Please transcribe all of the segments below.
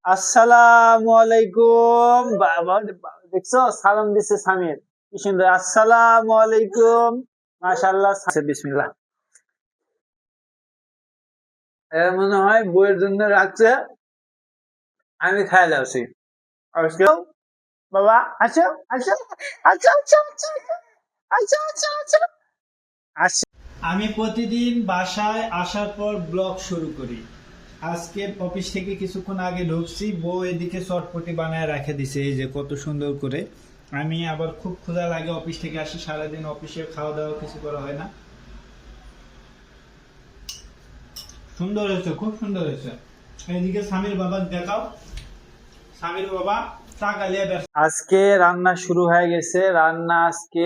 আসসালামু আলাইকুম। বাবা দেখছো সালাম দিছে সামির, কি সুন্দর। আসসালামু আলাইকুম, মাশাআল্লাহ। বিসমিল্লাহ। এর মনে হয় বইয়ের জন্য রাখছে, আমি খাই লাউছি। আজকে বাবা আচ্ছা আচ্ছা আচ্ছা আচ্ছা আচ্ছা আচ্ছা আচ্ছা আচ্ছা আচ্ছা। আমি প্রতিদিন বাসায় আসার পর ব্লগ শুরু করি। আজকে অফিস থেকে কিছুক্ষণ আগে ঢুকছি, বউ এদিকে চটপটি বানায় রেখে দিছে, এই যে কত সুন্দর করে। আমি আবার খুব ক্ষুধা লাগে, অফিস থেকে আসি, সারাদিন অফিসে খাওয়া দাওয়া কিছু করা হয় না। সুন্দর হয়েছে, খুব সুন্দর হয়েছে। এদিকে স্বামীর বাবা দেখাও, স্বামীর বাবা তাকালিয়া ব্যস্ত। আজকে রান্না শুরু হয়ে গেছে। রান্না আজকে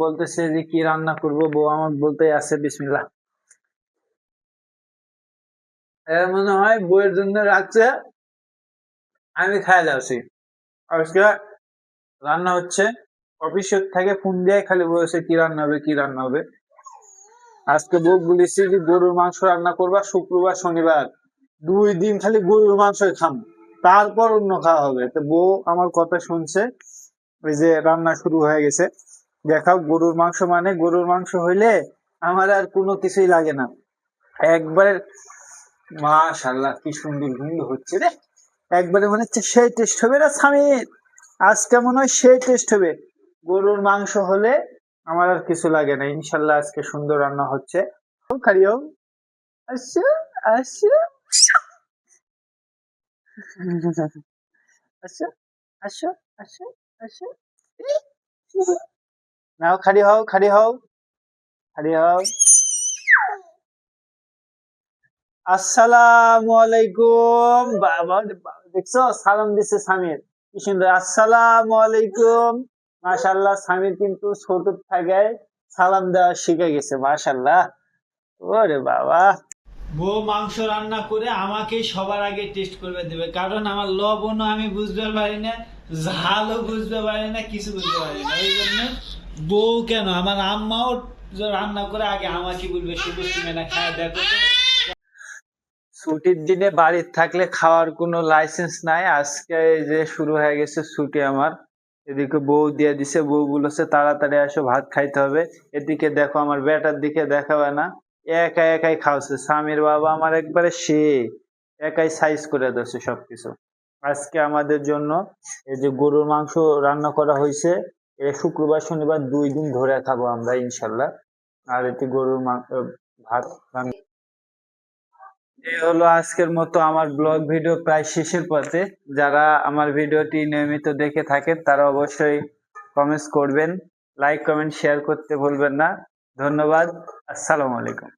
বলতেছে যে কি রান্না করব, বউ আমার বলতে আছে বিসমিল্লাহ। এর মনে হয় বইয়ের জন্য রাখছে, আমি খাই লাউছি। আজকে রান্না হচ্ছে, অফিস থেকে ফোন দিয়ে খালি বলেছে কি রান্না হবে কি রান্না হবে। আজকে বউ বলেছে যে গরুর মাংস রান্না করবা, শুক্রবার শনিবার 2 দিন খালি গরুর মাংসই খাম, তারপর অন্য খাওয়া হবে। তো বউ আমার কথা শুনছে, ওই যে রান্না শুরু হয়ে গেছে। দেখাও, গরুর মাংস মানে গরুর মাংস হইলে আমার আর কোনো কিছুই লাগে না একবারে। মাশাআল্লাহ, কি সুন্দর গন্ধ হচ্ছে রে, একবারে মনে হচ্ছে সেই টেস্ট হবে না স্বামীর। আজকে মনে হয় সেই টেস্ট হবে। গরুর মাংস হলে আমার আর কিছু লাগে না। ইনশাল্লাহ আজকে সুন্দর রান্না হচ্ছে। খারিও আচ্ছা আচ্ছা আচ্ছা আচ্ছা আচ্ছা আচ্ছা। নাও, খাড়ি হও খাড়ি হও খাড়ি হও। আসসালামু আলাইকুম। বাবা দেখছো সালাম দিছে সামির, কি সুন্দর। আসসালামু আলাইকুম, মাশাআল্লাহ। সামির কিন্তু ছোট থেকে সালাম দেওয়া শিখে গেছে, মাশাআল্লাহ। ওরে বাবা। বউ মাংস রান্না করে আমাকেই সবার আগে টেস্ট করবে দেবে, কারণ আমার লবণও আমি বুঝতে পারি না, ঝালও বুঝতে পারি না, কিছু বুঝতে পারি না। ওই জন্য বউ কেন, আমার আম্মাও রান্না করে আগে আমাকে বলবে শুভ তুমি না খায় দেখো তো। ছুটির দিনে বাড়ির থাকলে খাওয়ার কোনো লাইসেন্স নাই। আজকে এই যে শুরু হয়ে গেছে ছুটি আমার। এদিকে বউ দিয়ে দিছে, বউ বলেছে তাড়াতাড়ি আসো ভাত খাইতে হবে। এদিকে দেখো আমার বেটার দিকে দেখাবে না, একাই একাই খাওয়াছে। স্বামীর বাবা আমার একবারে সে একাই সাইজ করে দিচ্ছে সবকিছু। আজকে আমাদের জন্য এই যে গরুর মাংস রান্না করা হয়েছে, শুক্রবার শনিবার 2 দিন ধরে খাবো আমরা ইনশাল্লাহ। আর এটি গরুর ভাত রান্না। এই হলো আজকের মতো আমার ব্লগ ভিডিও প্রায় শেষের পথে। যারা আমার ভিডিওটি নিয়মিত দেখে থাকেন তারা অবশ্যই কমেন্টস করবেন, লাইক কমেন্ট শেয়ার করতে ভুলবেন না। ধন্যবাদ। আসসালামু আলাইকুম।